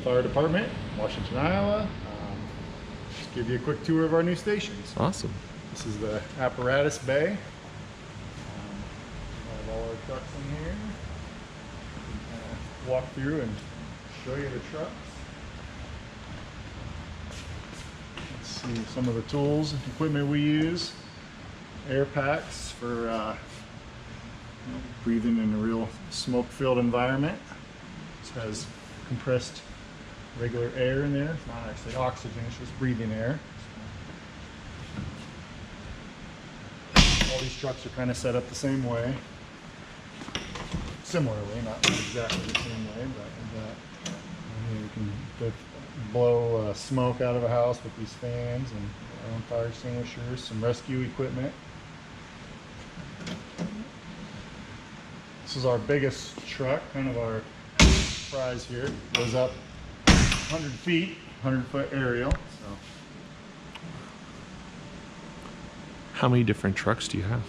Fire Department, Washington, Iowa. Just give you a quick tour of our new stations. Awesome. This is the apparatus bay. We have all our trucks in here. Walk through and show you the trucks. Let's see some of the tools and equipment we use. Air packs for breathing in a real smoke-filled environment. This has compressed regular air in there. It's not actually oxygen, it's just breathing air. All these trucks are kind of set up the same way. Similarly, not exactly the same way, but you can blow smoke out of a house with these fans and our own fire extinguishers, some rescue equipment. This is our biggest truck, kind of our prize here. It goes up 100 feet, 100-foot aerial. So. How many different trucks do you have?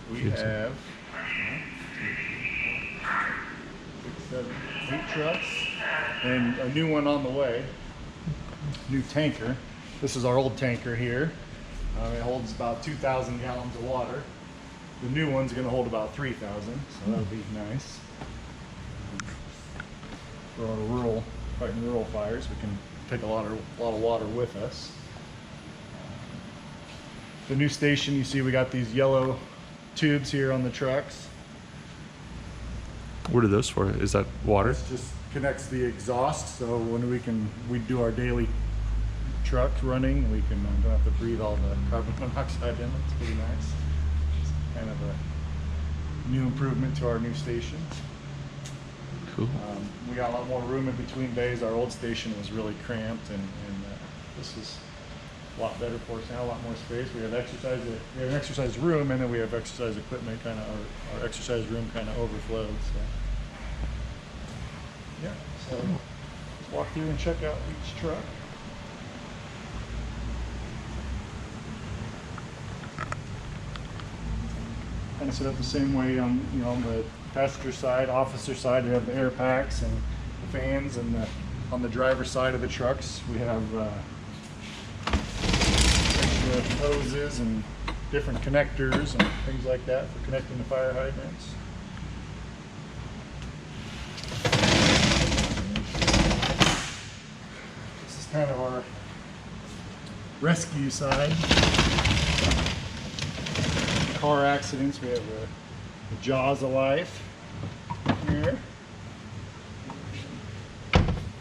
We have 6, 7, 8 trucks, and a new one on the way. New tanker. This is our old tanker here. It holds about 2,000 gallons of water. The new one's going to hold about 3,000, so that'll be nice. For our fighting rural fires, we can take a lot of water with us. The new station, you see we got these yellow tubes here on the trucks. What are those for? Is that water? This just connects the exhaust, so when we do our daily truck running, we can don't have to breathe all the carbon monoxide in. It's pretty nice. It's kind of a new improvement to our new station. Cool. We got a lot more room in between bays. Our old station was really cramped, and this is a lot better for us now, a lot more space. We have an exercise room, and then we have exercise equipment. Our exercise room kind of overflowed. So yeah, so let's walk through and check out each truck. Kind of set up the same way on the passenger side, officer side. We have the air packs and the fans, and on the driver's side of the trucks we have extra hoses and different connectors and things like that for connecting the fire hydrants. This is kind of our rescue side. Car accidents, we have the jaws of life here.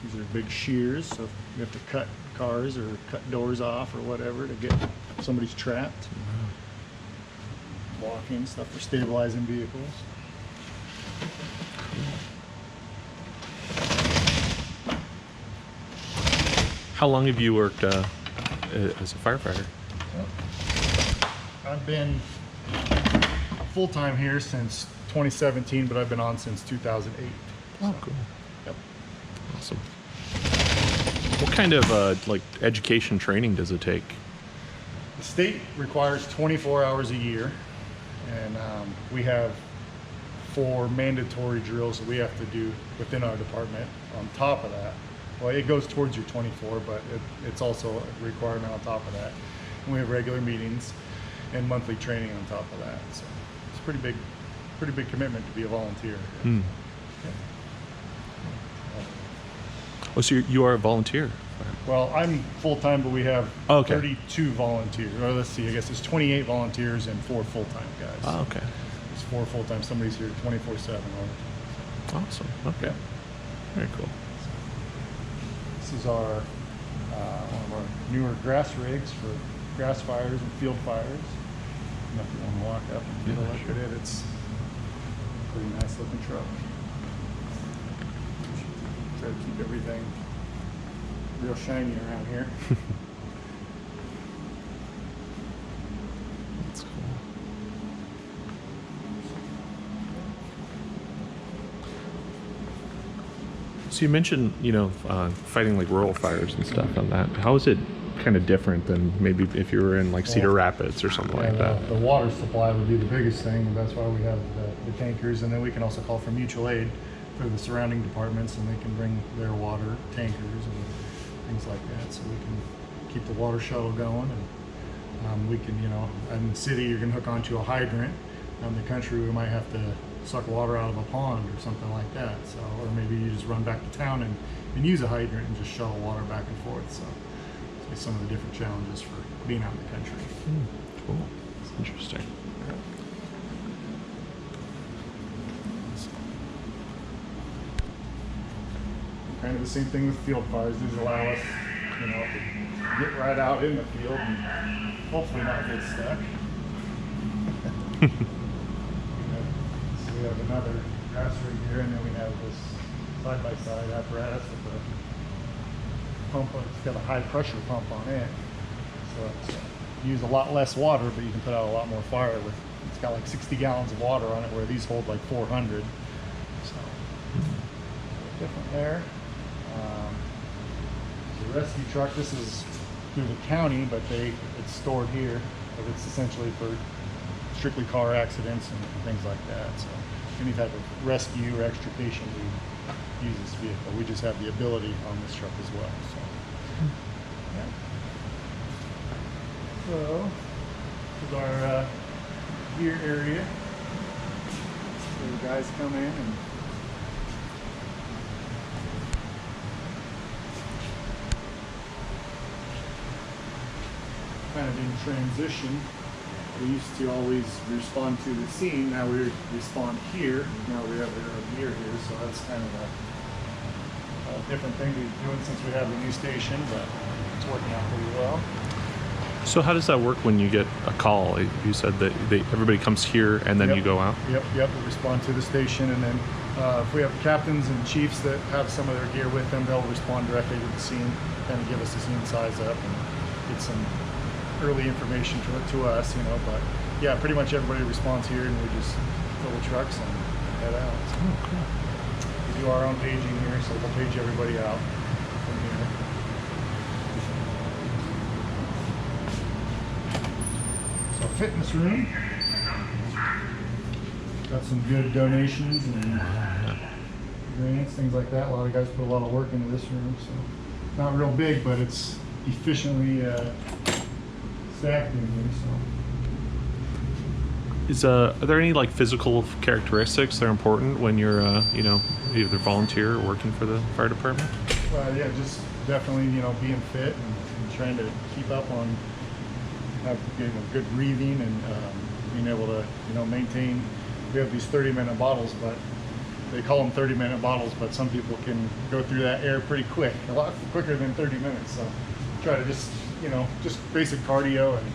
These are big shears, so we have to cut cars or cut doors off or whatever to get somebody's trapped. Walking stuff for stabilizing vehicles. How long have you worked as a firefighter? I've been full-time here since 2017, but I've been on since 2008. Oh, cool. Yep. Awesome. What kind of like education training does it take? The state requires 24 hours a year, and we have 4 mandatory drills that we have to do within our department on top of that. Well, it goes towards your 24, but it's also a requirement on top of that. And we have regular meetings and monthly training on top of that. So it's a pretty big commitment to be a volunteer. Hmm. Yeah. Oh, so you are a volunteer? Well, I'm full-time, but we have Oh, okay. 32 volunteers. Or let's see, I guess it's 28 volunteers and 4 full-time guys. Oh, okay. There's 4 full-time. Somebody's here 24/7 all the time. Awesome. Okay. Very cool. This is our one of our newer grass rigs for grass fires and field fires. If you want to walk up and get a look at it, it's a pretty nice looking truck. Try to keep everything real shiny around here. That's cool. So you mentioned, fighting like rural fires and stuff on that. How is it kind of different than maybe if you were in like Cedar Rapids or something like that? The water supply would be the biggest thing, and that's why we have the tankers, and then we can also call for mutual aid for the surrounding departments, and they can bring their water tankers and things like that, so we can keep the water shuttle going. And we can, in the city you can hook onto a hydrant. In the country we might have to suck water out of a pond or something like that. So, or maybe you just run back to town and use a hydrant and just shuttle water back and forth. So it's some of the different challenges for being out in the country. Cool. That's interesting. Kind of the same thing with field fires. These allow us, to get right out in the field and hopefully not get stuck. So we have another grass rig here, and then we have this side-by-side apparatus with a pump. It's got a high pressure pump on it, so it's use a lot less water, but you can put out a lot more fire with. It's got like 60 gallons of water on it, where these hold like 400. So different there. The rescue truck, this is through the county, but it's stored here. But it's essentially for strictly car accidents and things like that. So any type of rescue or extrication, we use this vehicle. We just have the ability on this truck as well. So, yeah. So this is our gear area. So the guys come in and kind of in transition. We used to always respond to the scene. Now we respond here. Now we have our gear here, so that's kind of a different thing we're doing since we have the new station, but it's working out pretty well. So how does that work when you get a call? You said that everybody comes here and then you go out? Yep. We respond to the station, and then if we have captains and chiefs that have some of their gear with them, they'll respond directly to the scene, kind of give us the scene size up and get some early information to us, but yeah, pretty much everybody responds here, and we just fill the trucks and head out. So we do our own paging here, so we'll page everybody out from here. So fitness room. Got some good donations and grants, things like that. A lot of guys put a lot of work into this room, so not real big, but it's efficiently stacked in here. So Are there any like physical characteristics that are important when you're either volunteer or working for the fire department? yeah, just definitely being fit and trying to keep up on have good breathing and being able to maintain. We have these 30-minute bottles, but they call them 30-minute bottles, but some people can go through that air pretty quick, a lot quicker than 30 minutes. So try to just basic cardio and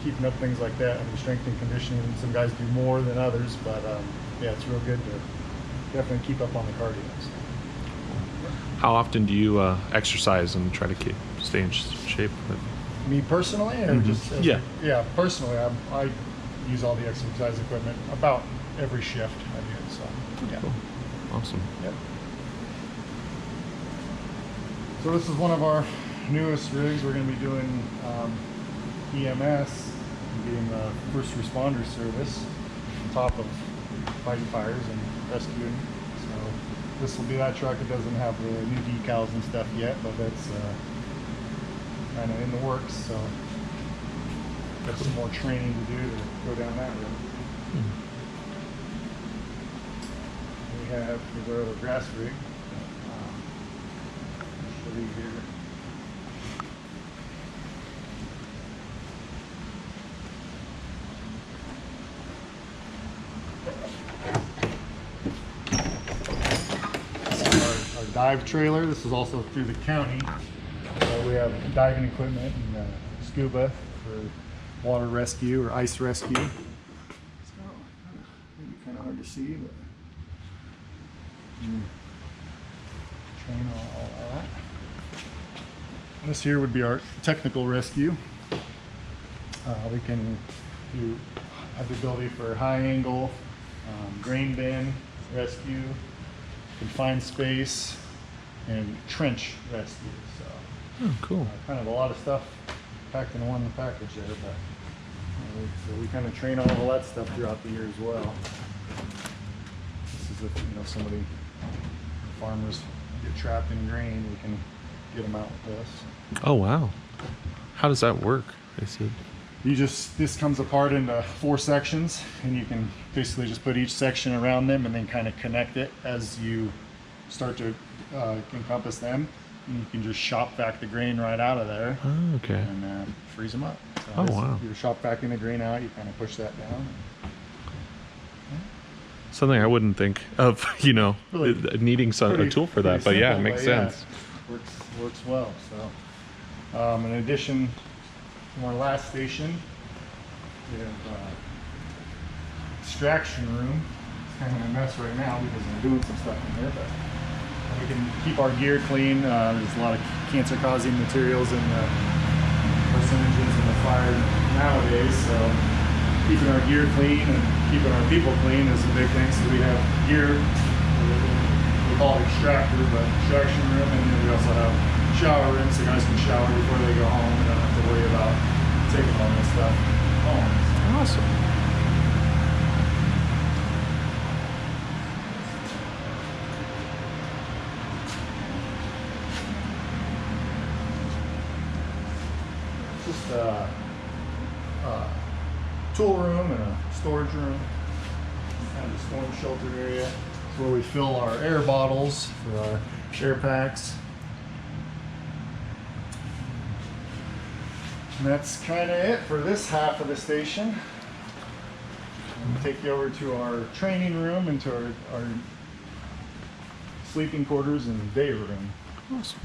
keeping up things like that, and strength and conditioning. Some guys do more than others, but yeah, it's real good to definitely keep up on the cardio. So. How often do you exercise and try to stay in shape? Me personally, or just yeah, personally, I use all the exercise equipment about every shift I do. So yeah, cool. Awesome. Yep. So this is one of our newest rigs. We're going to be doing EMS and getting the first responder service on top of fighting fires and rescuing. So this will be that truck. It doesn't have the new decals and stuff yet, but that's kind of in the works. So got some more training to do to go down that road. Here's our other grass rig. I'll show you here. Our dive trailer. This is also through the county. So we have diving equipment and scuba for water rescue or ice rescue. So maybe kind of hard to see, but train all that. And this here would be our technical rescue. We can have the ability for high angle, grain bin rescue, confined space, and trench rescue. So cool. kind of a lot of stuff packed in one package there, but so we kind of train all that stuff throughout the year as well. This is if somebody farmers get trapped in grain, we can get them out with this. Oh wow. How does that work? I said. This comes apart into 4 sections, and you can basically just put each section around them and then kind of connect it as you start to encompass them. And you can just shop back the grain right out of there. Oh, okay. And freeze them up. So Oh wow. You shop back in the grain out, you kind of push that down. Something I wouldn't think of, Really needing a tool for that, but yeah, it simple, makes but yeah, sense. works well. So, in addition to our last station, we have extraction room. It's kind of a mess right now because we're doing some stuff in here, but we can keep our gear clean. There's a lot of cancer-causing materials in the carcinogens in the fire nowadays, so keeping our gear clean and keeping our people clean is a big thing. So we have gear, we call it extractor, but extraction room, and then we also have shower rooms so guys can shower before they go home and don't have to worry about taking all this stuff home. Awesome. Just a tool room and a storage room, kind of a storm shelter area. It's where we fill our air bottles for our air packs. And that's kind of it for this half of the station. I'll take you over to our training room and to our sleeping quarters and day room. Awesome.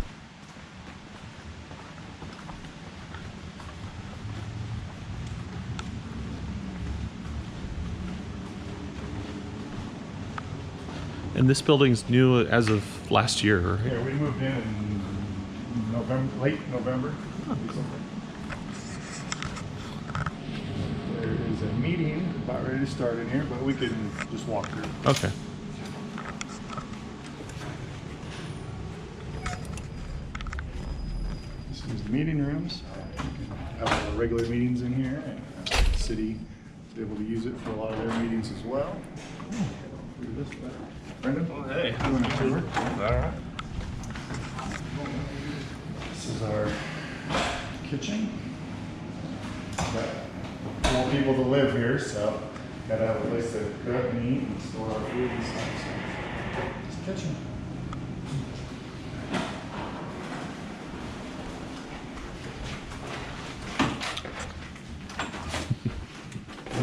And this building's new as of last year, right? Yeah, we moved in November, late November. There is a meeting about ready to start in here, but we can just walk through. Okay. This is the meeting rooms. You can have our regular meetings in here, and the city is able to use it for a lot of their meetings as well. Do this, Brendan? Oh, hey. Doing a tour. All right. This is our kitchen. Got 4 people to live here, so gotta have a place to cook and eat and store our food and stuff. So it's a kitchen.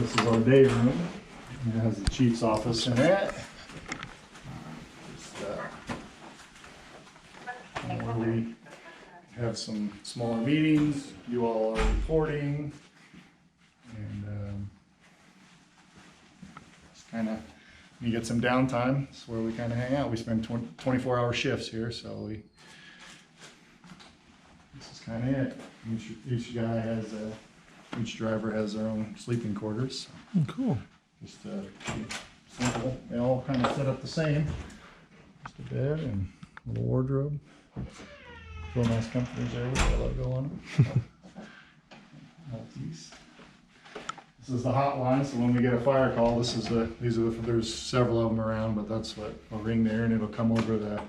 This is our day room. It has the chief's office in it. Where we have some smaller meetings, do all our reporting, and just kind of, you get some downtime. It's where we kind of hang out. We spend 24-hour shifts here, so this is kind of it. Each guy has each driver has their own sleeping quarters. Oh, cool. Just simple. They all kind of set up the same. Just a bed and a little wardrobe. Real nice comforters there with the logo on them. Maltese. This is the hotline, so when we get a fire call, there's several of them around, but that's what will ring there, and it'll come over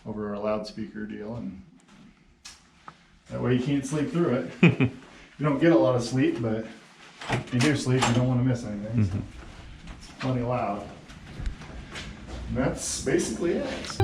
our loudspeaker deal, and that way you can't sleep through it. You don't get a lot of sleep, but if you do sleep, you don't want to miss anything. So it's plenty loud. And that's basically it.